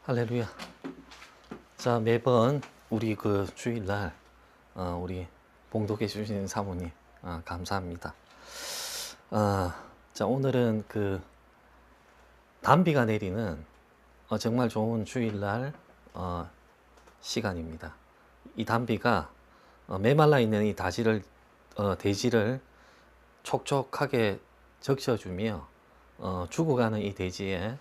할렐루야. 자, 매번 우리 그 주일날 우리 봉독해 주시는 사모님 감사합니다. 자, 오늘은 그 단비가 내리는 정말 좋은 주일날 시간입니다. 이 단비가 메말라 있는 이 대지를 촉촉하게 적셔주며 죽어가는 이 대지에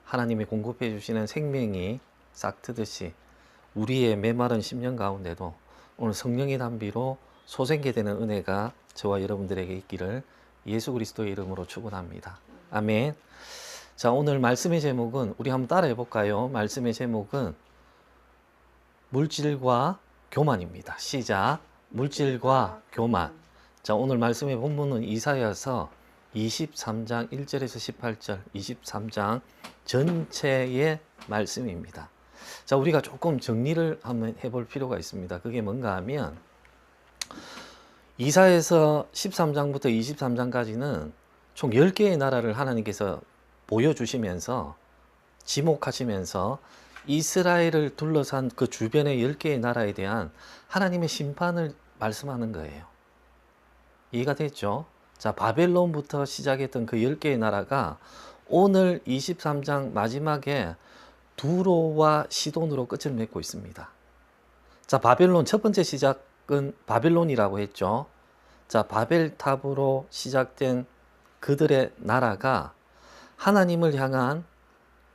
하나님이 공급해 주시는 생명이 싹트듯이 우리의 메마른 심령 가운데도 오늘 성령의 단비로 소생케되는 은혜가 저와 여러분들에게 있기를 예수 그리스도의 이름으로 축원합니다. 아멘. 자, 오늘 말씀의 제목은 우리 한번 따라해 볼까요? 말씀의 제목은 물질과 교만입니다. 시작. 물질과 교만. 자, 오늘 말씀의 본문은 이사야서 23장 1절에서 18절, 23장 전체의 말씀입니다. 자, 우리가 조금 정리를 한번 해볼 필요가 있습니다. 그게 뭔가 하면 이사야서 13장부터 23장까지는 총 10개의 나라를 하나님께서 보여주시면서 지목하시면서 이스라엘을 둘러싼 그 주변의 10개의 나라에 대한 하나님의 심판을 말씀하는 거예요. 이해가 됐죠? 자, 바벨론부터 시작했던 그 10개의 나라가 오늘 23장 마지막에 두로와 시돈으로 끝을 맺고 있습니다. 자, 바벨론 첫 번째 시작은 바벨론이라고 했죠. 자, 바벨탑으로 시작된 그들의 나라가 하나님을 향한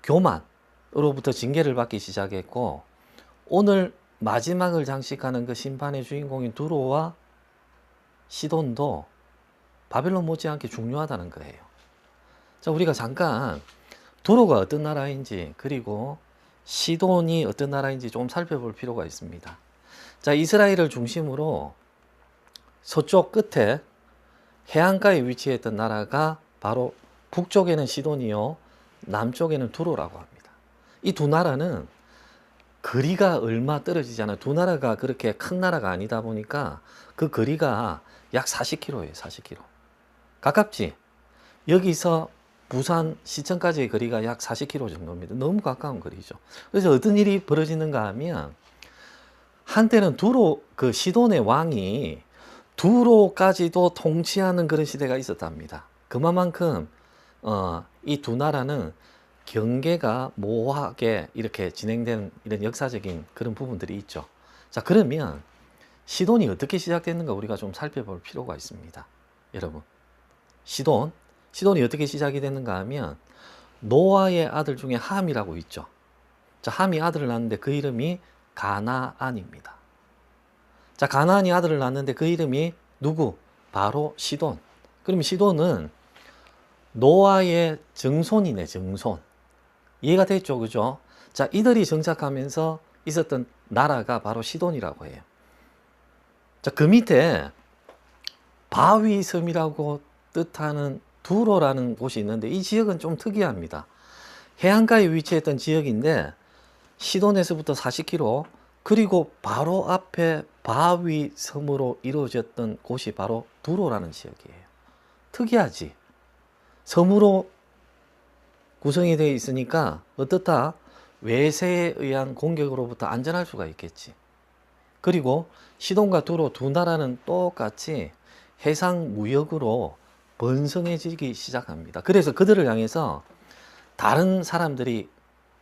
교만으로부터 징계를 받기 시작했고, 오늘 마지막을 장식하는 그 심판의 주인공인 두로와 시돈도 바벨론 못지않게 중요하다는 거예요. 자, 우리가 잠깐 두로가 어떤 나라인지 그리고 시돈이 어떤 나라인지 좀 살펴볼 필요가 있습니다. 자, 이스라엘을 중심으로 서쪽 끝에 해안가에 위치했던 나라가 바로 북쪽에는 시돈이요, 남쪽에는 두로라고 합니다. 이 두 나라는 거리가 얼마 떨어지지 않아요. 두 나라가 그렇게 큰 나라가 아니다 보니까 그 거리가 약 40km예요. 40km. 가깝지? 여기서 부산 시청까지의 거리가 약 40km 정도입니다. 너무 가까운 거리죠. 그래서 어떤 일이 벌어지는가 하면 한때는 그 시돈의 왕이 두로까지도 통치하는 그런 시대가 있었답니다. 그만큼 이 두 나라는 경계가 모호하게 이렇게 진행된 이런 역사적인 그런 부분들이 있죠. 자, 그러면 시돈이 어떻게 시작됐는가 우리가 좀 살펴볼 필요가 있습니다. 여러분, 시돈이 어떻게 시작이 됐는가 하면 노아의 아들 중에 함이라고 있죠. 자, 함이 아들을 낳았는데 그 이름이 가나안입니다. 자, 가나안이 아들을 낳았는데 그 이름이 누구? 바로 시돈. 그럼 시돈은 노아의 정손이네, 정손. 이해가 됐죠? 그죠? 자, 이들이 정착하면서 있었던 나라가 바로 시돈이라고 해요. 자, 그 밑에 바위섬이라고 뜻하는 두로라는 곳이 있는데 이 지역은 좀 특이합니다. 해안가에 위치했던 지역인데 시돈에서부터 40km, 그리고 바로 앞에 바위섬으로 이루어졌던 곳이 바로 두로라는 지역이에요. 특이하지? 섬으로 구성이 되어 있으니까 어떻다? 외세에 의한 공격으로부터 안전할 수가 있겠지. 그리고 시돈과 두로 두 나라는 똑같이 해상 무역으로 번성해지기 시작합니다. 그래서 그들을 향해서 다른 사람들이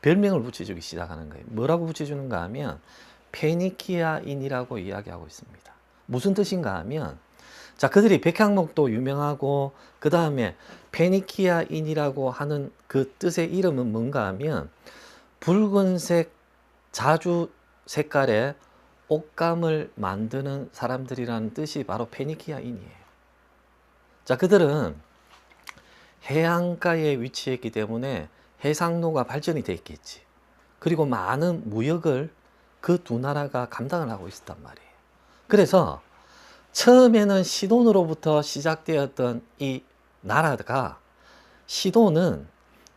별명을 붙여주기 시작하는 거예요. 뭐라고 붙여주는가 하면 페니키아인이라고 이야기하고 있습니다. 무슨 뜻인가 하면, 자, 그들이 백향목도 유명하고 그 다음에 페니키아인이라고 하는 그 뜻의 이름은 뭔가 하면 붉은색 자주 색깔의 옷감을 만드는 사람들이라는 뜻이 바로 페니키아인이에요. 자, 그들은 해안가에 위치했기 때문에 해상로가 발전이 돼 있겠지. 그리고 많은 무역을 그 두 나라가 감당을 하고 있었단 말이에요. 그래서 처음에는 시돈으로부터 시작되었던 이 나라가, 시돈은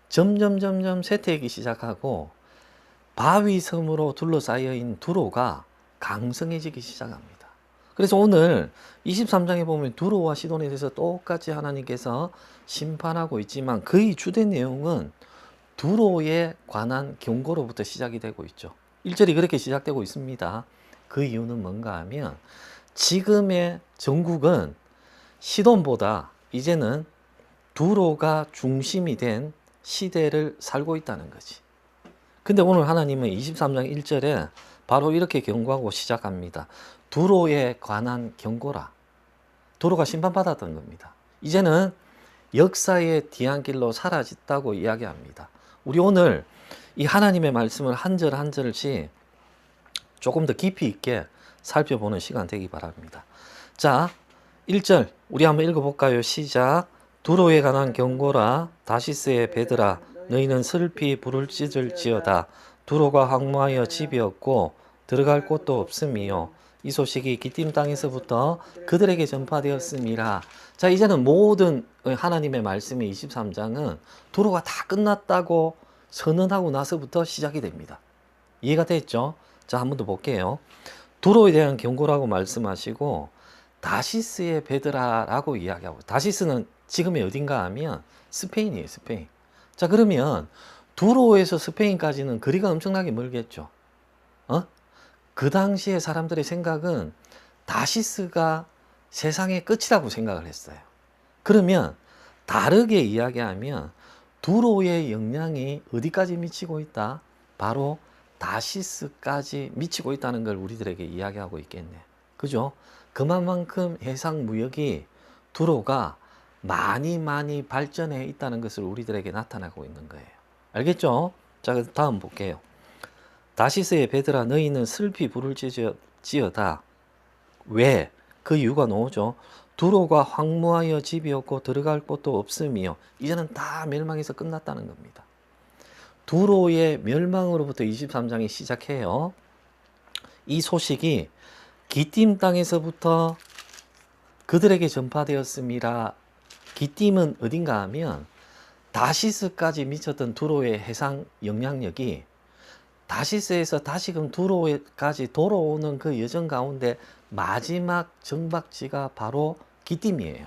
점점 쇠퇴하기 시작하고 바위섬으로 둘러싸여 있는 두로가 강성해지기 시작합니다. 그래서 오늘 23장에 보면 두로와 시돈에 대해서 똑같이 하나님께서 심판하고 있지만 그의 주된 내용은 두로에 관한 경고로부터 시작이 되고 있죠. 1절이 그렇게 시작되고 있습니다. 그 이유는 뭔가 하면 지금의 전국은 시돈보다 이제는 두로가 중심이 된 시대를 살고 있다는 거지. 근데 오늘 하나님은 23장 1절에 바로 이렇게 경고하고 시작합니다. 두로에 관한 경고라. 두로가 심판받았던 겁니다. 이제는 역사의 뒤안길로 사라졌다고 이야기합니다. 우리 오늘 이 하나님의 말씀을 한 절 한 절씩 조금 더 깊이 있게 살펴보는 시간 되기 바랍니다. 자, 1절 우리 한번 읽어볼까요? 시작. 두로에 관한 경고라. 다시스의 베드라. 너희는 슬피 부를 찢을지어다. 두로가 황무하여 집이 없고 들어갈 곳도 없음이요. 이 소식이 기띔 땅에서부터 그들에게 전파되었음이라. 자, 이제는 모든 하나님의 말씀의 23장은 두로가 다 끝났다고 선언하고 나서부터 시작이 됩니다. 이해가 됐죠? 자, 한 번 더 볼게요. 두로에 대한 경고라고 말씀하시고 다시스의 베드라라고 이야기하고, 다시스는 지금의 어딘가 하면 스페인이에요, 스페인. 자, 그러면 두로에서 스페인까지는 거리가 엄청나게 멀겠죠. 그 당시에 사람들의 생각은 다시스가 세상의 끝이라고 생각을 했어요. 그러면 다르게 이야기하면 두로의 영향이 어디까지 미치고 있다? 바로 다시스까지 미치고 있다는 걸 우리들에게 이야기하고 있겠네. 그죠? 그만큼 해상 무역이 두로가 많이 발전해 있다는 것을 우리들에게 나타나고 있는 거예요. 알겠죠? 자, 다음 볼게요. 다시스의 베드라 너희는 슬피 부를 지어다. 왜? 그 이유가 나오죠. 두로가 황무하여 집이 없고 들어갈 곳도 없음이요. 이제는 다 멸망해서 끝났다는 겁니다. 두로의 멸망으로부터 23장이 시작해요. 이 소식이 기띔 땅에서부터 그들에게 전파되었음이라. 기띔은 어딘가 하면 다시스까지 미쳤던 두로의 해상 영향력이 다시스에서 다시금 두로까지 돌아오는 그 여정 가운데 마지막 정박지가 바로 기띔이에요.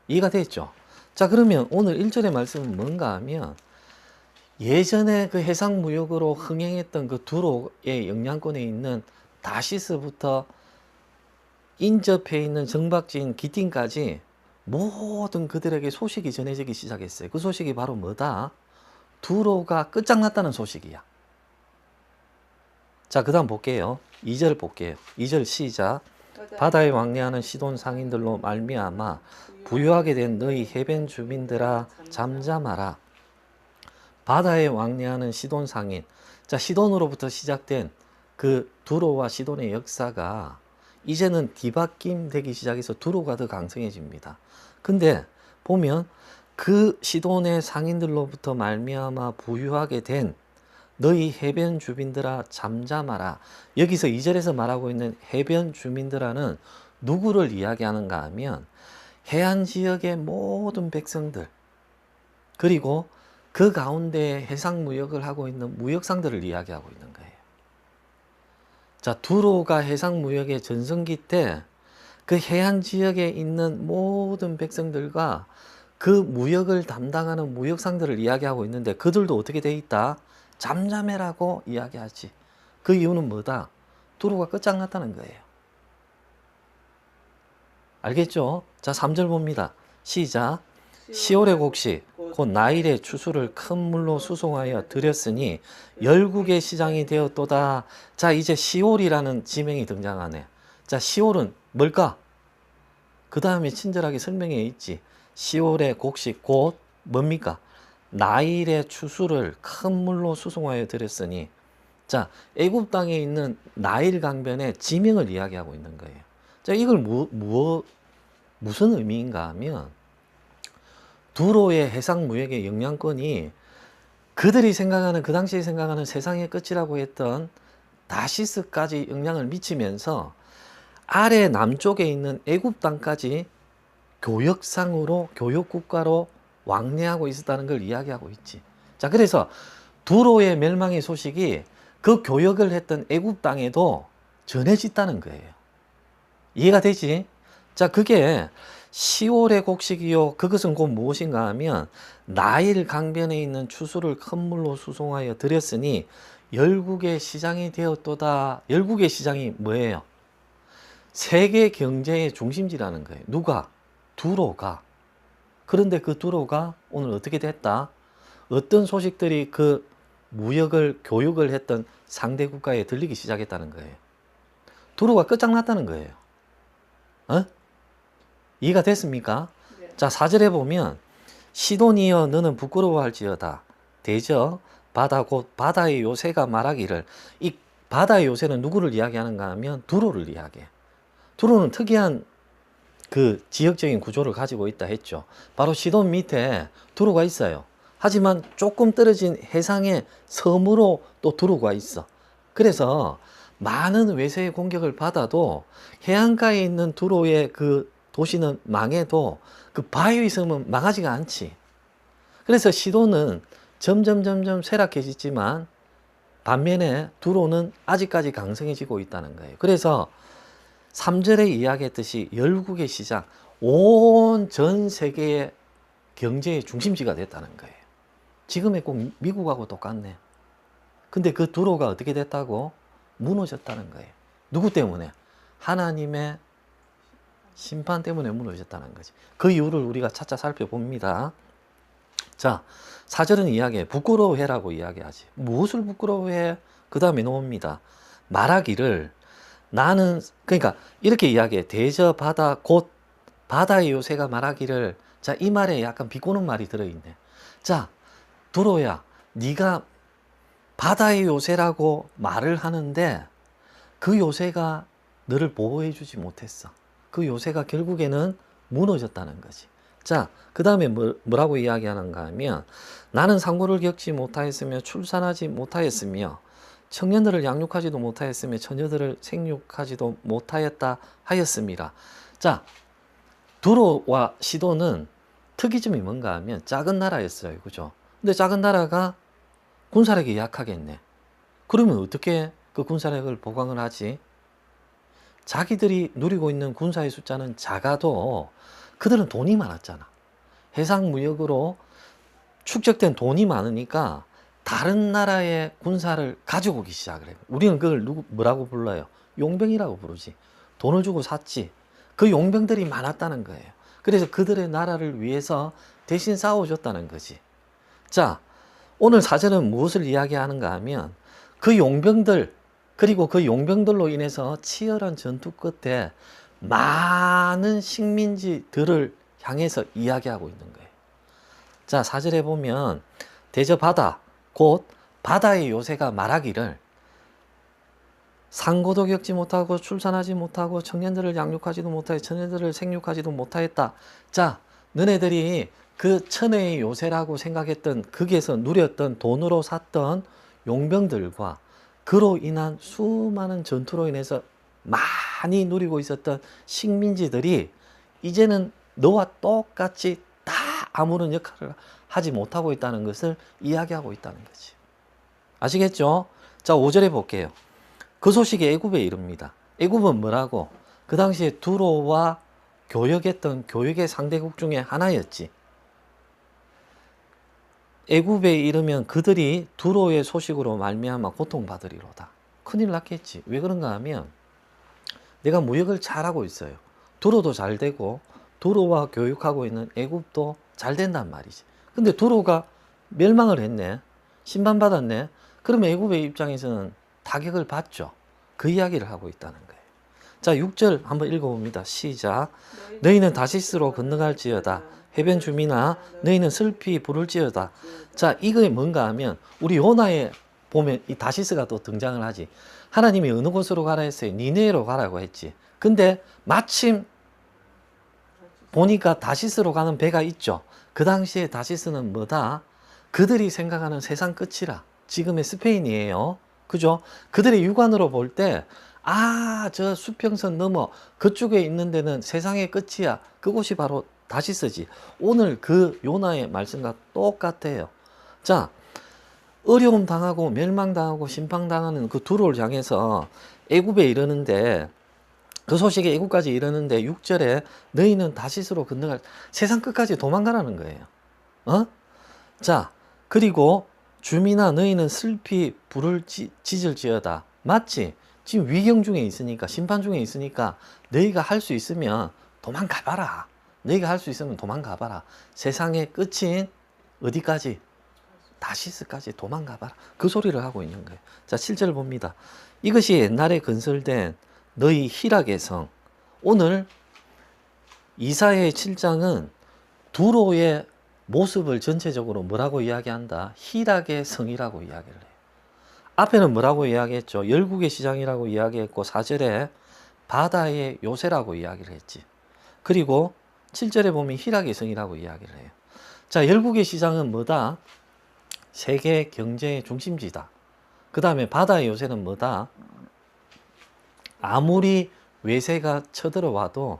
이해가 됐죠? 자, 그러면 오늘 1절의 말씀은 뭔가 하면 예전에 그 해상 무역으로 흥행했던 그 두로의 영향권에 있는 다시스부터 인접해 있는 정박지인 기띔까지 모든 그들에게 소식이 전해지기 시작했어요. 그 소식이 바로 뭐다? 두로가 끝장났다는 소식이야. 자, 그 다음 볼게요. 2절 볼게요. 2절 시작. 바다에 왕래하는 시돈 상인들로 말미암아 부유하게 된 너희 해변 주민들아 잠잠하라. 바다에 왕래하는 시돈 상인. 자, 시돈으로부터 시작된 그 두로와 시돈의 역사가 이제는 뒤바뀜 되기 시작해서 두로가 더 강성해집니다. 근데 보면 그 시돈의 상인들로부터 말미암아 부유하게 된 너희 해변 주민들아 잠잠하라. 여기서 2절에서 말하고 있는 해변 주민들아는 누구를 이야기하는가 하면 해안 지역의 모든 백성들, 그리고 그 가운데 해상 무역을 하고 있는 무역상들을 이야기하고 있는 거예요. 자, 두로가 해상 무역의 전성기 때 그 해안 지역에 있는 모든 백성들과 그 무역을 담당하는 무역상들을 이야기하고 있는데 그들도 어떻게 돼 있다? 잠잠해라고 이야기하지. 그 이유는 뭐다? 두로가 끝장났다는 거예요. 알겠죠? 자, 3절 봅니다. 시작. 시올의 곡식 곧 나일의 추수를 큰 물로 수송하여 드렸으니 열국의 시장이 되었도다. 자, 이제 시올이라는 지명이 등장하네. 자, 시올은 뭘까? 그 다음에 친절하게 설명해 있지. 시올의 곡식 곧 뭡니까? 나일의 추수를 큰 물로 수송하여 드렸으니. 자, 애굽 땅에 있는 나일 강변의 지명을 이야기하고 있는 거예요. 자, 이걸 무슨 의미인가 하면 두로의 해상 무역의 영향권이 그들이 생각하는, 그 당시에 생각하는 세상의 끝이라고 했던 다시스까지 영향을 미치면서 아래 남쪽에 있는 애굽 땅까지 교역상으로, 교역국가로 왕래하고 있었다는 걸 이야기하고 있지. 자, 그래서 두로의 멸망의 소식이 그 교역을 했던 애굽 땅에도 전해졌다는 거예요. 이해가 되지? 자, 그게 시올의 곡식이요 그것은 곧 무엇인가 하면 나일 강변에 있는 추수를 큰 물로 수송하여 들였으니 열국의 시장이 되었도다. 열국의 시장이 뭐예요? 세계 경제의 중심지라는 거예요. 누가? 두로가. 그런데 그 두로가 오늘 어떻게 됐다? 어떤 소식들이 그 무역을 교육을 했던 상대 국가에 들리기 시작했다는 거예요. 두로가 끝장났다는 거예요. 어? 이해가 됐습니까? 네. 자, 4절에 보면 시돈이여 너는 부끄러워할지어다. 대저 바다 곧 바다의 요새가 말하기를. 이 바다의 요새는 누구를 이야기하는가 하면 두로를 이야기해. 두로는 특이한 그 지역적인 구조를 가지고 있다 했죠. 바로 시돈 밑에 두로가 있어요. 하지만 조금 떨어진 해상의 섬으로 또 두로가 있어. 그래서 많은 외세의 공격을 받아도 해안가에 있는 두로의 그 도시는 망해도 그 바위의 섬은 망하지가 않지. 그래서 시돈은 점점 쇠락해지지만 반면에 두로는 아직까지 강성해지고 있다는 거예요. 그래서 3절에 이야기했듯이 열국의 시장, 온 전 세계의 경제의 중심지가 됐다는 거예요. 지금의 꼭 미국하고 똑같네. 근데 그 두로가 어떻게 됐다고? 무너졌다는 거예요. 누구 때문에? 하나님의 심판 때문에 무너졌다는 거지. 그 이유를 우리가 차차 살펴봅니다. 자, 4절은 이야기해. 부끄러워해라고 이야기하지. 무엇을 부끄러워해? 그 다음에 나옵니다. 말하기를 나는, 그러니까 이렇게 이야기해. 대저 바다 곧 바다의 요새가 말하기를. 자, 이 말에 약간 비꼬는 말이 들어있네. 자, 두로야, 네가 바다의 요새라고 말을 하는데 그 요새가 너를 보호해 주지 못했어. 그 요새가 결국에는 무너졌다는 거지. 자, 그 다음에 뭐라고 이야기하는가 하면 나는 상고를 겪지 못하였으며 출산하지 못하였으며 청년들을 양육하지도 못하였으며 처녀들을 생육하지도 못하였다 하였습니다. 자, 두로와 시돈은 특이점이 뭔가 하면 작은 나라였어요. 그죠? 근데 작은 나라가 군사력이 약하겠네. 그러면 어떻게 그 군사력을 보강을 하지? 자기들이 누리고 있는 군사의 숫자는 작아도 그들은 돈이 많았잖아. 해상무역으로 축적된 돈이 많으니까 다른 나라의 군사를 가져오기 시작을 해요. 우리는 그걸 뭐라고 불러요? 용병이라고 부르지. 돈을 주고 샀지. 그 용병들이 많았다는 거예요. 그래서 그들의 나라를 위해서 대신 싸워줬다는 거지. 자, 오늘 사절은 무엇을 이야기하는가 하면 그 용병들, 그리고 그 용병들로 인해서 치열한 전투 끝에 많은 식민지들을 향해서 이야기하고 있는 거예요. 자, 4절에 보면 대저 바다 곧 바다의 요새가 말하기를 상고도 겪지 못하고 출산하지 못하고 청년들을 양육하지도 못하여 처녀들을 생육하지도 못하였다. 자, 너네들이 그 천혜의 요새라고 생각했던 거기에서 누렸던 돈으로 샀던 용병들과 그로 인한 수많은 전투로 인해서 많이 누리고 있었던 식민지들이 이제는 너와 똑같이 다 아무런 역할을 하지 못하고 있다는 것을 이야기하고 있다는 거지. 아시겠죠? 자, 5절에 볼게요. 그 소식이 애굽에 이릅니다. 애굽은 뭐라고? 그 당시에 두로와 교역했던 교역의 상대국 중에 하나였지. 애굽에 이르면 그들이 두로의 소식으로 말미암아 고통받으리로다. 큰일 났겠지. 왜 그런가 하면 내가 무역을 잘하고 있어요. 두로도 잘 되고 두로와 교육하고 있는 애굽도 잘 된단 말이지. 근데 두로가 멸망을 했네. 심판받았네. 그러면 애굽의 입장에서는 타격을 받죠. 그 이야기를 하고 있다는 거예요. 자, 6절 한번 읽어봅니다. 시작. 너희는 다시스로 건너갈지어다. 해변 주민아 너희는 슬피 부를지어다. 자, 이게 뭔가 하면 우리 요나에 보면 이 다시스가 또 등장을 하지. 하나님이 어느 곳으로 가라 했어요? 니네로 가라고 했지. 근데 마침 보니까 다시스로 가는 배가 있죠. 그 당시에 다시스는 뭐다? 그들이 생각하는 세상 끝이라. 지금의 스페인이에요. 그죠? 그들의 육안으로 볼 때, 아, 저 수평선 넘어 그쪽에 있는 데는 세상의 끝이야. 그곳이 바로 다시스지. 오늘 그 요나의 말씀과 똑같아요. 자, 어려움 당하고 멸망당하고 심판당하는 그 두로를 향해서 애굽에 이르는데 그 소식이 애국까지 이르는데 6절에 너희는 다시스로 건너갈 세상 끝까지 도망가라는 거예요. 어? 자, 그리고 주민아 너희는 슬피 불을 지질지어다. 맞지? 지금 위경 중에 있으니까, 심판 중에 있으니까 너희가 할 수 있으면 도망가봐라. 너희가 할 수 있으면 도망가봐라. 세상의 끝인 어디까지? 다시스까지 도망가봐라. 그 소리를 하고 있는 거예요. 자, 7절 봅니다. 이것이 옛날에 건설된 너희 희락의 성. 오늘 이사야의 7장은 두로의 모습을 전체적으로 뭐라고 이야기한다? 희락의 성이라고 이야기를 해요. 앞에는 뭐라고 이야기했죠? 열국의 시장이라고 이야기했고 4절에 바다의 요새라고 이야기를 했지. 그리고 7절에 보면 희락의 성이라고 이야기를 해요. 자, 열국의 시장은 뭐다? 세계 경제의 중심지다. 그 다음에 바다의 요새는 뭐다? 아무리 외세가 쳐들어와도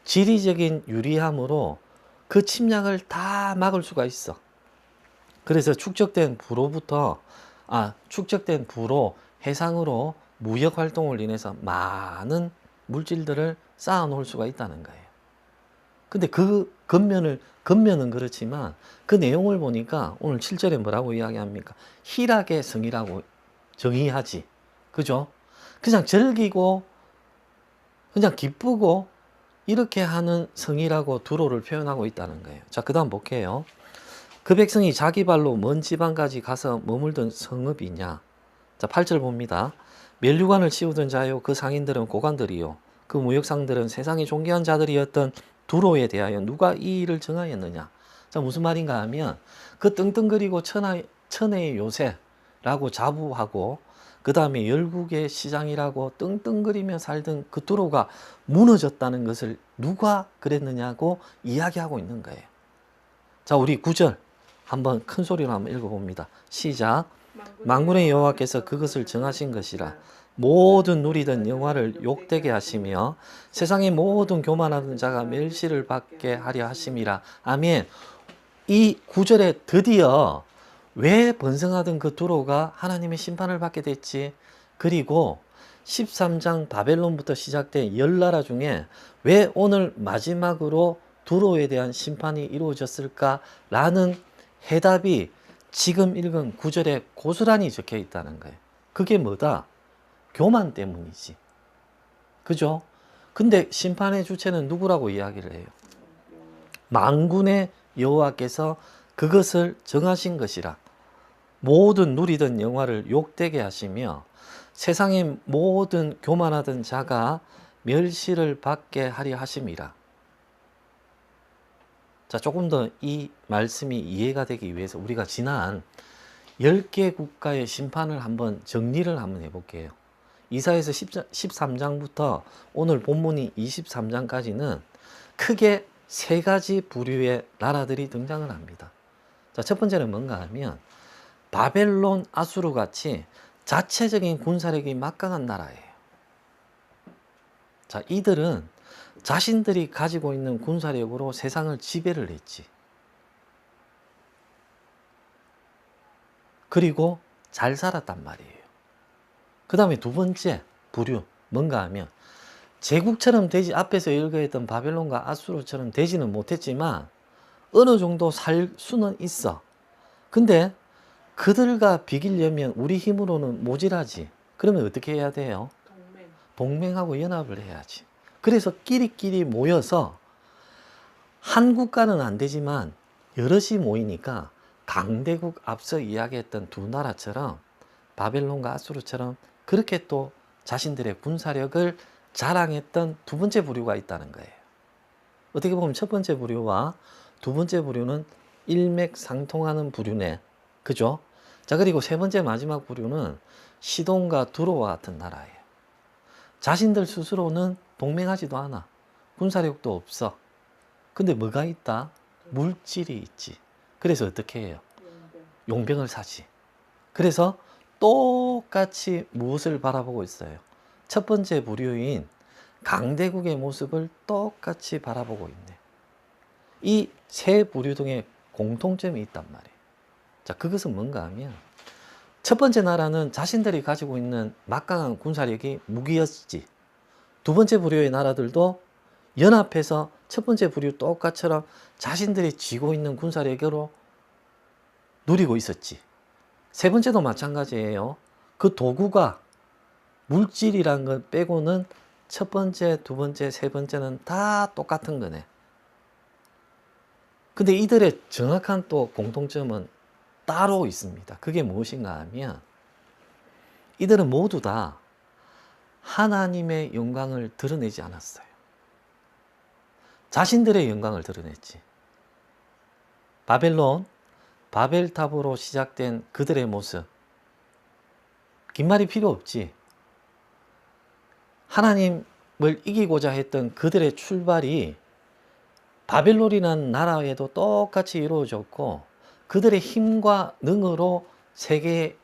지리적인 유리함으로 그 침략을 다 막을 수가 있어. 그래서 축적된 부로 해상으로 무역 활동을 인해서 많은 물질들을 쌓아 놓을 수가 있다는 거예요. 근데 그 겉면은 그렇지만 그 내용을 보니까 오늘 7절에 뭐라고 이야기합니까? 희락의 성이라고 정의하지. 그죠? 그냥 즐기고 그냥 기쁘고 이렇게 하는 성이라고 두로를 표현하고 있다는 거예요. 자, 그 다음 볼게요. 그 백성이 자기 발로 먼 지방까지 가서 머물던 성읍이냐. 자, 8절 봅니다. 멸류관을 씌우던 자요 그 상인들은 고관들이요 그 무역상들은 세상의 존귀한 자들이었던 두로에 대하여 누가 이 일을 정하였느냐. 자, 무슨 말인가 하면 그 떵떵거리고 천혜의 요새라고 자부하고 그 다음에 열국의 시장이라고 떵떵거리며 살던 그 두로가 무너졌다는 것을 누가 그랬느냐고 이야기하고 있는 거예요. 자, 우리 9절 한번 큰 소리로 한번 읽어봅니다. 시작. 만군의 여호와께서 그것을 정하신 것이라. 모든 누리던 영화를 욕되게 하시며 세상의 모든 교만하던 자가 멸시를 받게 하려 하심이라. 아멘. 이 9절에 드디어 왜 번성하던 그 두로가 하나님의 심판을 받게 됐지? 그리고 13장 바벨론부터 시작된 10나라 중에 왜 오늘 마지막으로 두로에 대한 심판이 이루어졌을까라는 해답이 지금 읽은 9절에 고스란히 적혀 있다는 거예요. 그게 뭐다? 교만 때문이지. 그죠? 근데 심판의 주체는 누구라고 이야기를 해요? 만군의 여호와께서 그것을 정하신 것이라. 모든 누리던 영화를 욕되게 하시며 세상의 모든 교만하던 자가 멸시를 받게 하려 하심이라. 자, 조금 더 이 말씀이 이해가 되기 위해서 우리가 지난 10개 국가의 심판을 한번 정리를 한번 해볼게요. 이사야서 13장부터 오늘 본문이 23장까지는 크게 세 가지 부류의 나라들이 등장을 합니다. 자, 첫 번째는 뭔가 하면 바벨론, 아수르 같이 자체적인 군사력이 막강한 나라예요. 자, 이들은 자신들이 가지고 있는 군사력으로 세상을 지배를 했지. 그리고 잘 살았단 말이에요. 그 다음에 두 번째 부류 뭔가 하면 제국처럼 되지, 앞에서 읽어했던 바벨론과 아수르처럼 되지는 못했지만 어느 정도 살 수는 있어. 근데 그들과 비기려면 우리 힘으로는 모자라지. 그러면 어떻게 해야 돼요? 동맹하고 연합을 해야지. 그래서 끼리끼리 모여서 한 국가는 안 되지만 여럿이 모이니까 강대국 앞서 이야기했던 두 나라처럼 바벨론과 아수르처럼 그렇게 또 자신들의 군사력을 자랑했던 두 번째 부류가 있다는 거예요. 어떻게 보면 첫 번째 부류와 두 번째 부류는 일맥상통하는 부류네. 그죠? 자, 그리고 세 번째 마지막 부류는 시돈과 두로와 같은 나라예요. 자신들 스스로는 동맹하지도 않아. 군사력도 없어. 근데 뭐가 있다? 물질이 있지. 그래서 어떻게 해요? 용병을 사지. 그래서 똑같이 무엇을 바라보고 있어요? 첫 번째 부류인 강대국의 모습을 똑같이 바라보고 있네. 이 세 부류 등의 공통점이 있단 말이에요. 자, 그것은 뭔가 하면 첫 번째 나라는 자신들이 가지고 있는 막강한 군사력이 무기였지. 두 번째 부류의 나라들도 연합해서 첫 번째 부류 똑같처럼 자신들이 쥐고 있는 군사력으로 누리고 있었지. 세 번째도 마찬가지예요. 그 도구가 물질이란 것 빼고는 첫 번째, 두 번째, 세 번째는 다 똑같은 거네. 근데 이들의 정확한 또 공통점은 따로 있습니다. 그게 무엇인가 하면 이들은 모두 다 하나님의 영광을 드러내지 않았어요. 자신들의 영광을 드러냈지. 바벨론, 바벨탑으로 시작된 그들의 모습. 긴 말이 필요 없지. 하나님을 이기고자 했던 그들의 출발이 바벨론이라는 나라에도 똑같이 이루어졌고 그들의 힘과 능으로 세계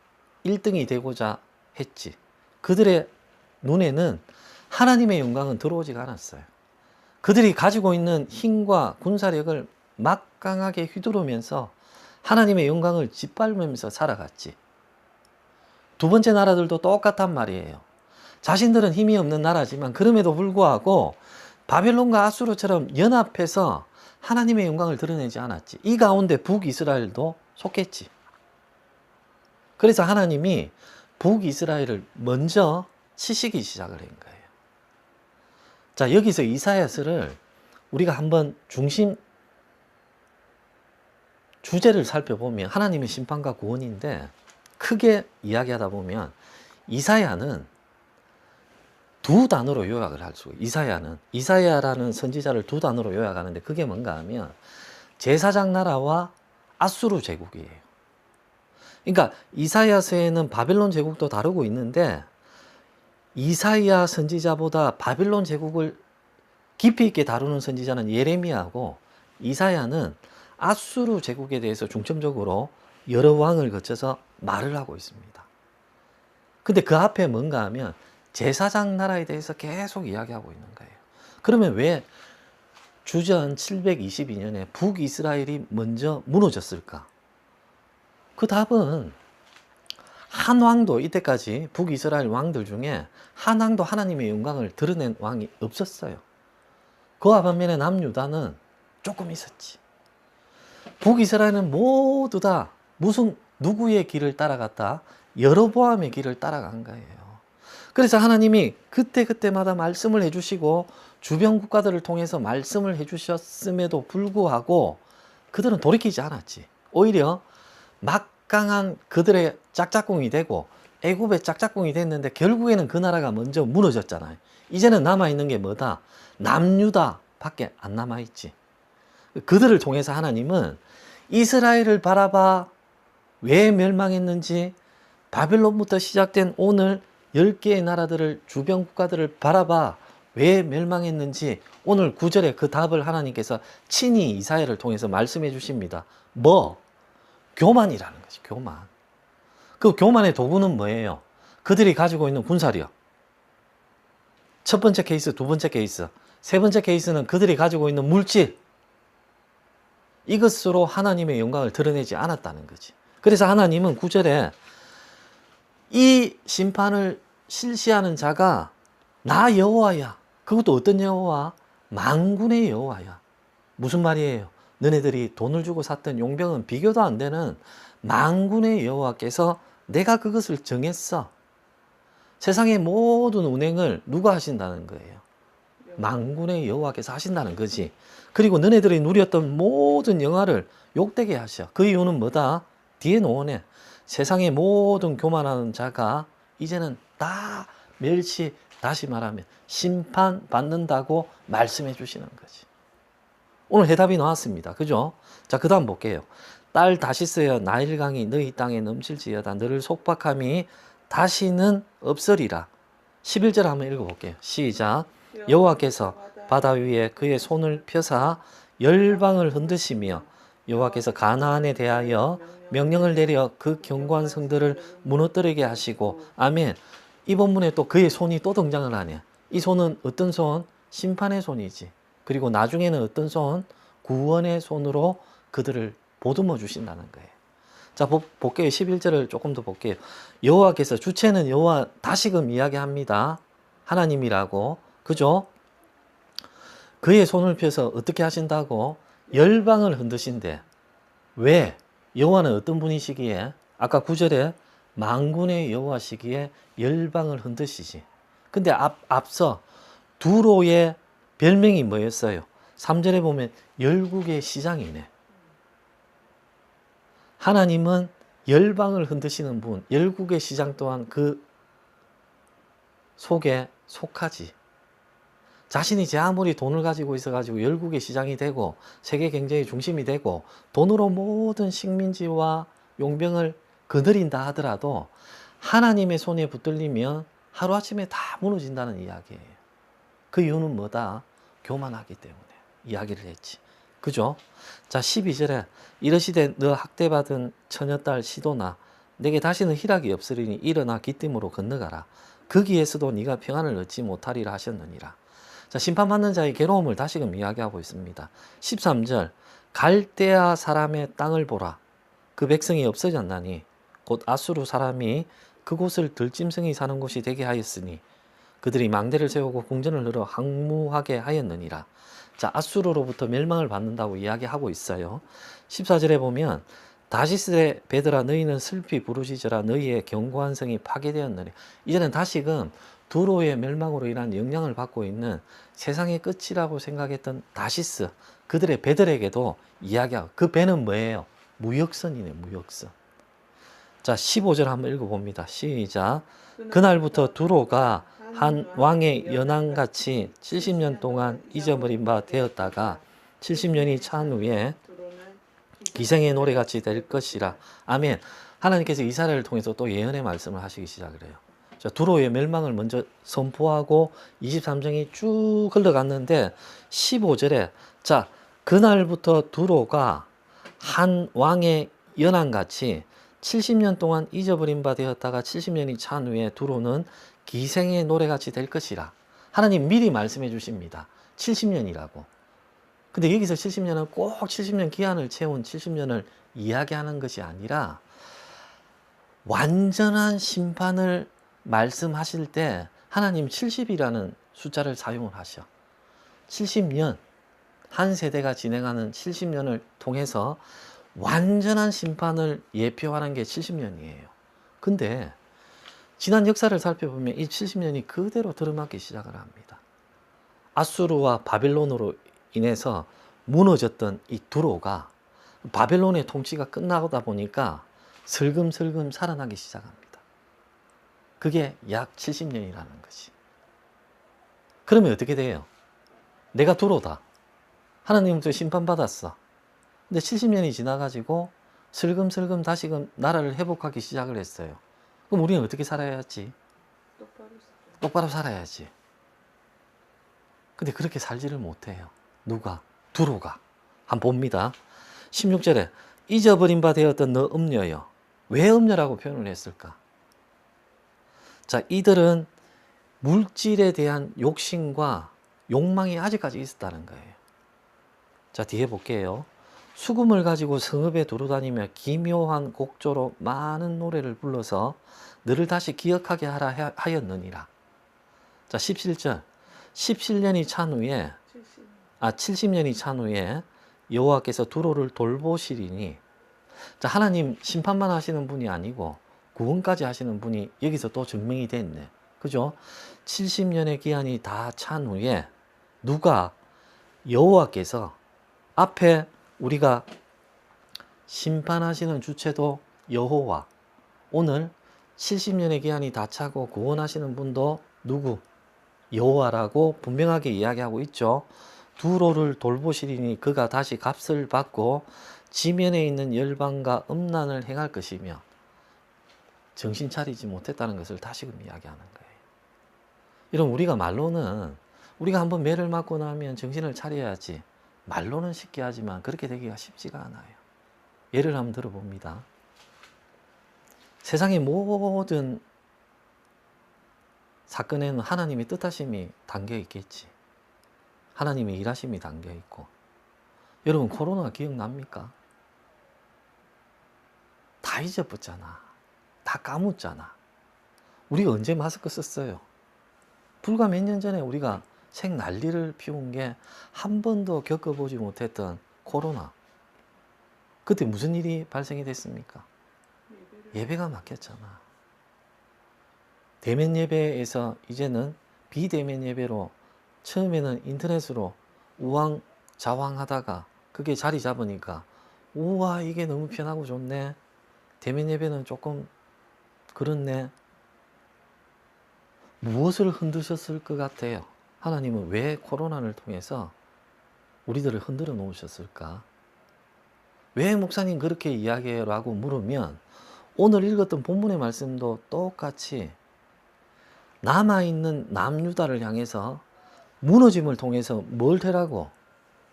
1등이 되고자 했지. 그들의 눈에는 하나님의 영광은 들어오지가 않았어요. 그들이 가지고 있는 힘과 군사력을 막강하게 휘두르면서 하나님의 영광을 짓밟으면서 살아갔지. 두 번째 나라들도 똑같단 말이에요. 자신들은 힘이 없는 나라지만 그럼에도 불구하고 바벨론과 아수르처럼 연합해서 하나님의 영광을 드러내지 않았지. 이 가운데 북이스라엘도 속했지. 그래서 하나님이 북이스라엘을 먼저 치시기 시작을 한 거예요. 자, 여기서 이사야서를 우리가 한번 중심 주제를 살펴보면 하나님의 심판과 구원인데 크게 이야기하다 보면 이사야는 두 단어로 요약을 할 수 있어요. 이사야라는 선지자를 두 단어로 요약하는데 그게 뭔가 하면 제사장 나라와 아수르 제국이에요. 그러니까 이사야서에는 바벨론 제국도 다루고 있는데 이사야 선지자보다 바벨론 제국을 깊이 있게 다루는 선지자는 예레미야고 이사야는 아수르 제국에 대해서 중점적으로 여러 왕을 거쳐서 말을 하고 있습니다. 근데 그 앞에 뭔가 하면 제사장 나라에 대해서 계속 이야기하고 있는 거예요. 그러면 왜 주전 722년에 북이스라엘이 먼저 무너졌을까? 그 답은 한 왕도 이때까지 북이스라엘 왕들 중에 한 왕도 하나님의 영광을 드러낸 왕이 없었어요. 그와 반면에 남유다는 조금 있었지. 북이스라엘은 모두 다 누구의 길을 따라갔다? 여로보암의 길을 따라간 거예요. 그래서 하나님이 그때그때마다 말씀을 해주시고 주변 국가들을 통해서 말씀을 해주셨음에도 불구하고 그들은 돌이키지 않았지. 오히려 막강한 그들의 짝짝꿍이 되고 애굽의 짝짝꿍이 됐는데 결국에는 그 나라가 먼저 무너졌잖아요. 이제는 남아있는 게 뭐다? 남유다 밖에 안 남아있지. 그들을 통해서 하나님은 이스라엘을 바라봐 왜 멸망했는지 바벨론부터 시작된 오늘 10개의 나라들을 주변 국가들을 바라봐 왜 멸망했는지 오늘 9절에 그 답을 하나님께서 친히 이사야를 통해서 말씀해 주십니다. 교만이라는 것이 교만. 그 교만의 도구는 뭐예요? 그들이 가지고 있는 군사력. 첫 번째 케이스, 두 번째 케이스. 세 번째 케이스는 그들이 가지고 있는 물질. 이것으로 하나님의 영광을 드러내지 않았다는 거지. 그래서 하나님은 9절에 이 심판을 실시하는 자가 나 여호와야. 그것도 어떤 여호와? 만군의 여호와야. 무슨 말이에요? 너네들이 돈을 주고 샀던 용병은 비교도 안 되는 만군의 여호와께서 내가 그것을 정했어. 세상의 모든 운행을 누가 하신다는 거예요? 만군의 여호와께서 하신다는 거지. 그리고 너네들이 누렸던 모든 영화를 욕되게 하셔. 그 이유는 뭐다? 뒤에 놓으네. 세상의 모든 교만하는 자가 이제는 다 멸시, 다시 말하면 심판받는다고 말씀해 주시는 거지. 오늘 해답이 나왔습니다. 그죠? 자, 그 다음 볼게요. 딸 다시스여 나일강이 너희 땅에 넘칠지어다. 너를 속박함이 다시는 없으리라. 11절 한번 읽어볼게요. 시작. 여호와께서 바다 위에 그의 손을 펴사 열방을 흔드시며 여호와께서 가나안에 대하여 명령을 내려 그 견고한 성들을 무너뜨리게 하시고 아멘. 이 본문에 또 그의 손이 또 등장을 하네. 이 손은 어떤 손? 심판의 손이지. 그리고 나중에는 어떤 손? 구원의 손으로 그들을 보듬어 주신다는 거예요. 자, 볼게요. 11절을 조금 더 볼게요. 여호와께서 주체는 여호와 다시금 이야기합니다. 하나님이라고. 그죠? 그의 손을 펴서 어떻게 하신다고? 열방을 흔드신대. 왜? 여호와는 어떤 분이시기에? 아까 9절에 만군의 여호와시기에 열방을 흔드시지. 근데 앞서 두로의 별명이 뭐였어요? 3절에 보면 열국의 시장이네. 하나님은 열방을 흔드시는 분, 열국의 시장 또한 그 속에 속하지. 자신이 제 아무리 돈을 가지고 있어가지고 열국의 시장이 되고 세계 경제의 중심이 되고 돈으로 모든 식민지와 용병을 거느린다 하더라도 하나님의 손에 붙들리면 하루아침에 다 무너진다는 이야기예요. 그 이유는 뭐다? 교만하기 때문에 이야기를 했지. 그죠? 자, 12절에 이르시되 너 학대받은 처녀딸 시도나 내게 다시는 희락이 없으리니 일어나 기띔으로 건너가라. 거기에서도 네가 평안을 얻지 못하리라 하셨느니라. 자, 심판받는 자의 괴로움을 다시금 이야기하고 있습니다. 13절 갈대아 사람의 땅을 보라. 그 백성이 없어졌나니 곧 아수르 사람이 그곳을 들짐승이 사는 곳이 되게 하였으니 그들이 망대를 세우고 궁전을 늘어 항무하게 하였느니라. 자, 아수르로부터 멸망을 받는다고 이야기하고 있어요. 14절에 보면 다시스의 베드라 너희는 슬피 부르짖으라 너희의 견고한 성이 파괴되었느니. 이제는 다시금 두로의 멸망으로 인한 영향을 받고 있는 세상의 끝이라고 생각했던 다시스, 그들의 배들에게도 이야기하고, 그 배는 뭐예요? 무역선이네, 무역선. 자, 15절 한번 읽어봅니다. 시작. 그날부터 두로가 한 왕의 연왕같이 70년 동안 잊어버린 바 되었다가 70년이 찬 후에 기생의 노래같이 될 것이라. 아멘. 하나님께서 이스라엘을 통해서 또 예언의 말씀을 하시기 시작을 해요. 자, 두로의 멸망을 먼저 선포하고 23장이 쭉 흘러갔는데 15절에 자, 그날부터 두로가 한 왕의 연왕같이 70년 동안 잊어버린 바 되었다가 70년이 찬 후에 두로는 기생의 노래같이 될 것이라. 하나님 미리 말씀해 주십니다. 70년이라고. 근데 여기서 70년은 꼭 70년 기한을 채운 70년을 이야기하는 것이 아니라 완전한 심판을 말씀하실 때 하나님 70이라는 숫자를 사용을 하셔. 70년, 한 세대가 진행하는 70년을 통해서 완전한 심판을 예표하는 게 70년이에요. 근데 지난 역사를 살펴보면 이 70년이 그대로 들어맞기 시작을 합니다. 아수르와 바벨론으로 인해서 무너졌던 이 두로가 바벨론의 통치가 끝나다 보니까 슬금슬금 살아나기 시작합니다. 그게 약 70년이라는 것이. 그러면 어떻게 돼요? 내가 두로다. 하나님부터 심판받았어. 근데 70년이 지나가지고 슬금슬금 다시금 나라를 회복하기 시작을 했어요. 그럼 우리는 어떻게 살아야지? 똑바로 살아야지. 근데 그렇게 살지를 못해요. 누가? 두로가. 한번 봅니다. 16절에 잊어버린 바 되었던 너 음녀여. 왜 음녀라고 표현을 했을까? 자, 이들은 물질에 대한 욕심과 욕망이 아직까지 있었다는 거예요. 자, 뒤에 볼게요. 수금을 가지고 성읍에 두루다니며 기묘한 곡조로 많은 노래를 불러서 너를 다시 기억하게 하라 하였느니라. 자, 17절. 17년이 찬 후에 70년이 찬 후에 여호와께서 두로를 돌보시리니. 자, 하나님 심판만 하시는 분이 아니고 구원까지 하시는 분이 여기서 또 증명이 됐네. 그죠? 70년의 기한이 다 찬 후에 누가? 여호와께서. 앞에 우리가 심판하시는 주체도 여호와. 오늘 70년의 기한이 다 차고 구원하시는 분도 누구? 여호와라고 분명하게 이야기하고 있죠. 두로를 돌보시리니 그가 다시 값을 받고 지면에 있는 열방과 음란을 행할 것이며. 정신 차리지 못했다는 것을 다시금 이야기하는 거예요. 이런 우리가 말로는 우리가 한번 매를 맞고 나면 정신을 차려야지. 말로는 쉽게 하지만 그렇게 되기가 쉽지가 않아요. 예를 한번 들어봅니다. 세상의 모든 사건에는 하나님의 뜻하심이 담겨 있겠지. 하나님의 일하심이 담겨 있고. 여러분 코로나 기억납니까? 다 잊어버렸잖아. 다 까먹었잖아. 우리가 언제 마스크 썼어요? 불과 몇 년 전에 우리가 책 난리를 피운 게 한 번도 겪어보지 못했던 코로나. 그때 무슨 일이 발생이 됐습니까? 예배가 막혔잖아. 대면 예배에서 이제는 비대면 예배로, 처음에는 인터넷으로 우왕좌왕하다가 그게 자리 잡으니까 우와, 이게 너무 편하고 좋네. 대면 예배는 조금 그렇네. 무엇을 흔드셨을 것 같아요? 하나님은 왜 코로나를 통해서 우리들을 흔들어 놓으셨을까? 왜 목사님 그렇게 이야기해요? 라고 물으면 오늘 읽었던 본문의 말씀도 똑같이 남아있는 남유다를 향해서 무너짐을 통해서 뭘 되라고?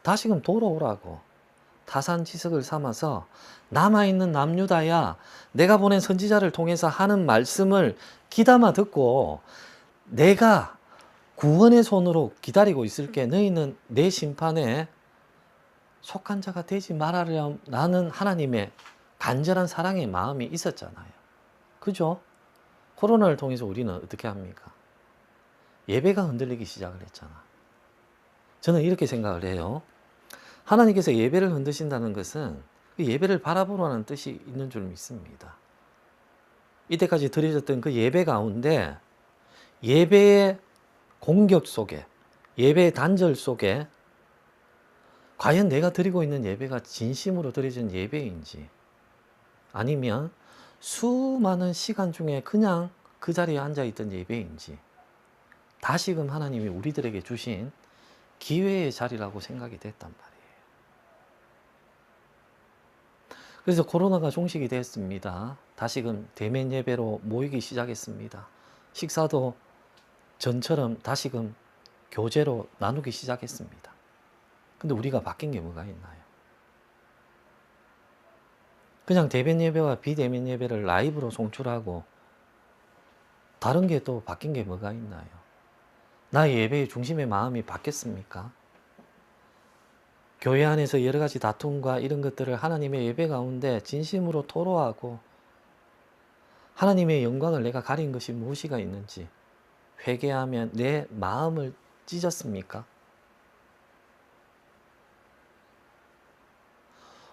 다시금 돌아오라고. 타산지석을 삼아서 남아있는 남유다야, 내가 보낸 선지자를 통해서 하는 말씀을 귀담아 듣고 내가 구원의 손으로 기다리고 있을게. 너희는 내 심판에 속한 자가 되지 말아라는 하나님의 간절한 사랑의 마음이 있었잖아요. 그죠? 코로나를 통해서 우리는 어떻게 합니까? 예배가 흔들리기 시작을 했잖아. 저는 이렇게 생각을 해요. 하나님께서 예배를 흔드신다는 것은 그 예배를 바라보라는 뜻이 있는 줄 믿습니다. 이때까지 드려졌던 그 예배 가운데 예배의 공격 속에, 예배의 단절 속에 과연 내가 드리고 있는 예배가 진심으로 드려진 예배인지, 아니면 수많은 시간 중에 그냥 그 자리에 앉아있던 예배인지, 다시금 하나님이 우리들에게 주신 기회의 자리라고 생각이 됐단 말이에요. 그래서 코로나가 종식이 됐습니다. 다시금 대면 예배로 모이기 시작했습니다. 식사도 전처럼 다시금 교제로 나누기 시작했습니다. 근데 우리가 바뀐 게 뭐가 있나요? 그냥 대면 예배와 비대면 예배를 라이브로 송출하고 다른 게 또 바뀐 게 뭐가 있나요? 나의 예배의 중심의 마음이 바뀌었습니까? 교회 안에서 여러 가지 다툼과 이런 것들을 하나님의 예배 가운데 진심으로 토로하고 하나님의 영광을 내가 가린 것이 무엇이가 있는지 회개하며 내 마음을 찢었습니까?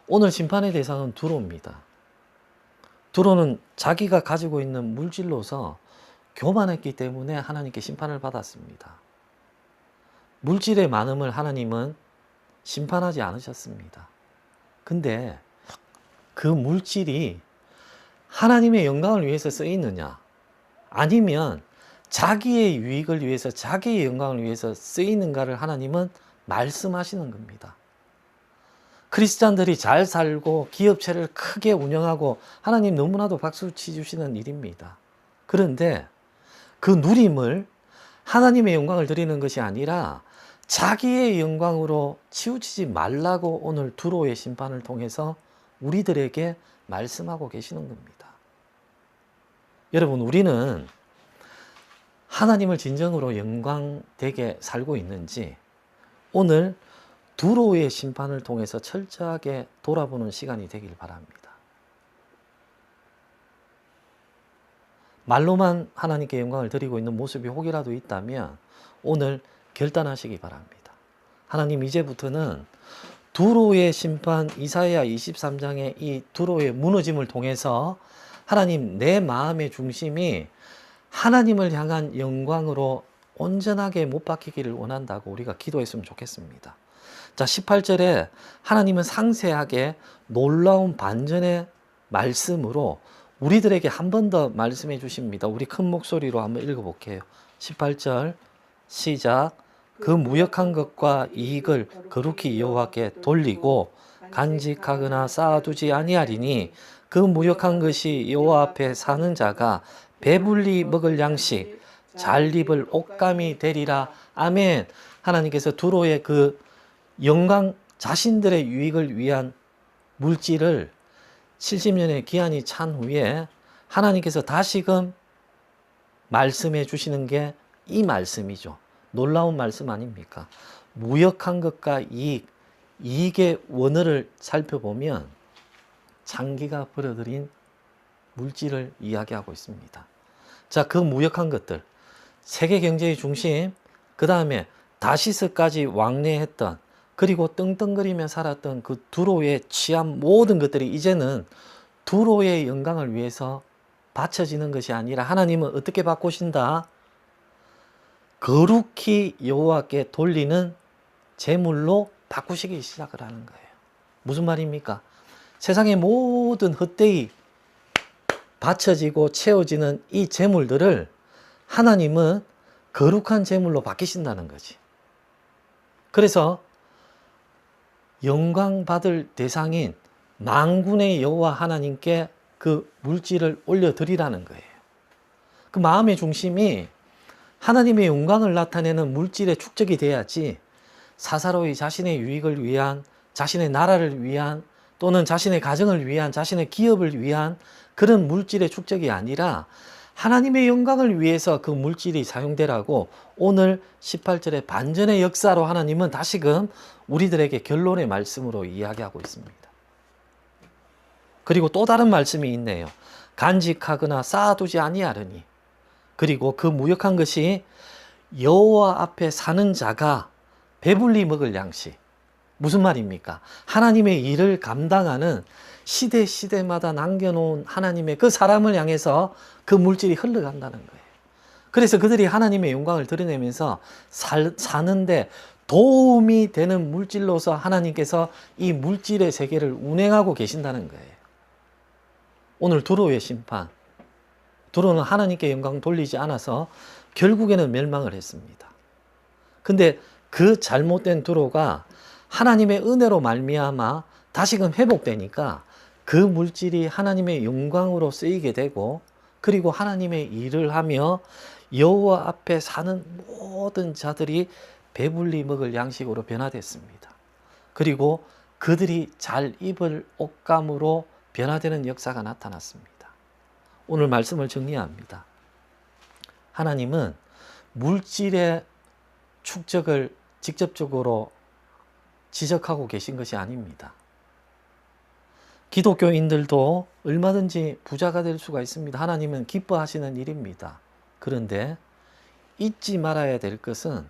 오늘 심판의 대상은 두로입니다. 두로는 자기가 가지고 있는 물질로서 교만했기 때문에 하나님께 심판을 받았습니다. 물질의 많음을 하나님은 심판하지 않으셨습니다. 근데 그 물질이 하나님의 영광을 위해서 쓰이느냐, 아니면 자기의 유익을 위해서, 자기의 영광을 위해서 쓰이는가를 하나님은 말씀하시는 겁니다. 크리스찬들이 잘 살고 기업체를 크게 운영하고 하나님 너무나도 박수 치주시는 일입니다. 그런데 그 누림을 하나님의 영광을 드리는 것이 아니라 자기의 영광으로 치우치지 말라고 오늘 두로의 심판을 통해서 우리들에게 말씀하고 계시는 겁니다. 여러분, 우리는 하나님을 진정으로 영광되게 살고 있는지 오늘 두로의 심판을 통해서 철저하게 돌아보는 시간이 되길 바랍니다. 말로만 하나님께 영광을 드리고 있는 모습이 혹이라도 있다면 오늘 결단하시기 바랍니다. 하나님, 이제부터는 두로의 심판, 이사야 23장의 이 두로의 무너짐을 통해서 하나님, 내 마음의 중심이 하나님을 향한 영광으로 온전하게 못 박히기를 원한다고 우리가 기도했으면 좋겠습니다. 자, 18절에 하나님은 상세하게 놀라운 반전의 말씀으로 우리들에게 한 번 더 말씀해 주십니다. 우리 큰 목소리로 한번 읽어볼게요. 18절 시작. 그 무역한 것과 이익을 거룩히 여호와께 돌리고 간직하거나 쌓아두지 아니하리니 그 무역한 것이 여호와 앞에 사는 자가 배불리 먹을 양식, 잘 입을 옷감이 되리라. 아멘. 하나님께서 두로의 그 영광, 자신들의 유익을 위한 물질을 70년의 기한이 찬 후에 하나님께서 다시금 말씀해 주시는 게 이 말씀이죠. 놀라운 말씀 아닙니까? 무역한 것과 이익의 원어를 살펴보면 장기가 벌어들인 물질을 이야기하고 있습니다. 자, 그 무역한 것들, 세계 경제의 중심, 그 다음에 다시스까지 왕래했던, 그리고 떵떵거리며 살았던 그 두로의 취한 모든 것들이 이제는 두로의 영광을 위해서 바쳐지는 것이 아니라 하나님은 어떻게 바꾸신다? 거룩히 여호와께 돌리는 제물로 바꾸시기 시작을 하는 거예요. 무슨 말입니까? 세상의 모든 헛되이 바쳐지고 채워지는 이 제물들을 하나님은 거룩한 제물로 바뀌신다는 거지. 그래서 영광 받을 대상인 만군의 여호와 하나님께 그 물질을 올려드리라는 거예요. 그 마음의 중심이 하나님의 영광을 나타내는 물질의 축적이 돼야지 사사로이 자신의 유익을 위한, 자신의 나라를 위한, 또는 자신의 가정을 위한, 자신의 기업을 위한 그런 물질의 축적이 아니라 하나님의 영광을 위해서 그 물질이 사용되라고 오늘 18절의 반전의 역사로 하나님은 다시금 우리들에게 결론의 말씀으로 이야기하고 있습니다. 그리고 또 다른 말씀이 있네요. 간직하거나 쌓아두지 아니하려니. 그리고 그 무역한 것이 여호와 앞에 사는 자가 배불리 먹을 양식. 무슨 말입니까? 하나님의 일을 감당하는 시대마다 남겨놓은 하나님의 그 사람을 향해서 그 물질이 흘러간다는 거예요. 그래서 그들이 하나님의 영광을 드러내면서 사는데 도움이 되는 물질로서 하나님께서 이 물질의 세계를 운행하고 계신다는 거예요. 오늘 두로의 심판. 두로는 하나님께 영광 돌리지 않아서 결국에는 멸망을 했습니다. 근데 그 잘못된 두로가 하나님의 은혜로 말미암아 다시금 회복되니까 그 물질이 하나님의 영광으로 쓰이게 되고, 그리고 하나님의 일을 하며 여호와 앞에 사는 모든 자들이 배불리 먹을 양식으로 변화됐습니다. 그리고 그들이 잘 입을 옷감으로 변화되는 역사가 나타났습니다. 오늘 말씀을 정리합니다. 하나님은 물질의 축적을 직접적으로 지적하고 계신 것이 아닙니다. 기독교인들도 얼마든지 부자가 될 수가 있습니다. 하나님은 기뻐하시는 일입니다. 그런데 잊지 말아야 될 것은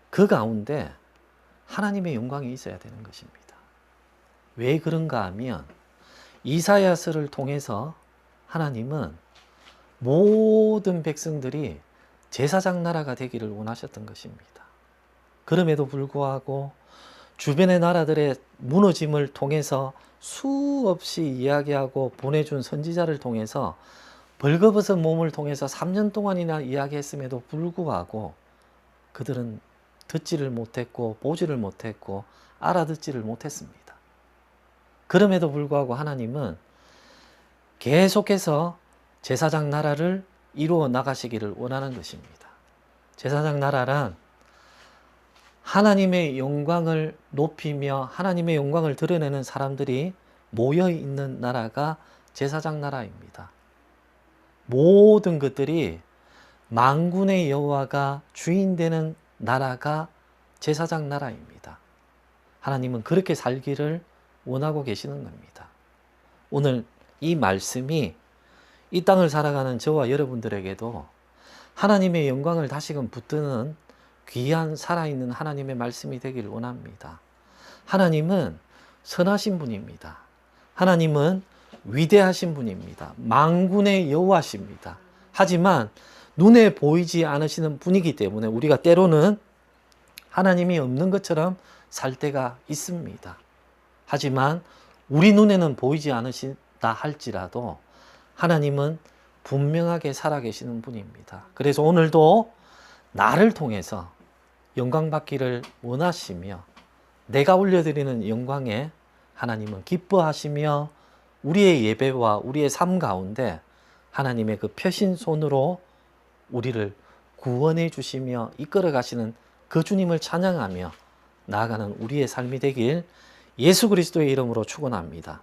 그 가운데 하나님의 영광이 있어야 되는 것입니다. 왜 그런가 하면 이사야서를 통해서 하나님은 모든 백성들이 제사장 나라가 되기를 원하셨던 것입니다. 그럼에도 불구하고 주변의 나라들의 무너짐을 통해서 수없이 이야기하고 보내준 선지자를 통해서 벌거벗은 몸을 통해서 3년 동안이나 이야기했음에도 불구하고 그들은 듣지를 못했고 보지를 못했고 알아듣지를 못했습니다. 그럼에도 불구하고 하나님은 계속해서 제사장 나라를 이루어 나가시기를 원하는 것입니다. 제사장 나라란 하나님의 영광을 높이며 하나님의 영광을 드러내는 사람들이 모여 있는 나라가 제사장 나라입니다. 모든 것들이 만군의 여호와가 주인 되는 나라가 제사장 나라입니다. 하나님은 그렇게 살기를 원하고 계시는 겁니다. 오늘 이 말씀이 이 땅을 살아가는 저와 여러분들에게도 하나님의 영광을 다시금 붙드는 귀한 살아있는 하나님의 말씀이 되기를 원합니다. 하나님은 선하신 분입니다. 하나님은 위대하신 분입니다. 만군의 여호와십니다. 하지만 눈에 보이지 않으시는 분이기 때문에 우리가 때로는 하나님이 없는 것처럼 살 때가 있습니다. 하지만 우리 눈에는 보이지 않으신다 할지라도 하나님은 분명하게 살아계시는 분입니다. 그래서 오늘도 나를 통해서 영광 받기를 원하시며 내가 올려드리는 영광에 하나님은 기뻐하시며 우리의 예배와 우리의 삶 가운데 하나님의 그 펴신 손으로 우리를 구원해 주시며 이끌어 가시는 그 주님을 찬양하며 나아가는 우리의 삶이 되길 예수 그리스도의 이름으로 축원합니다.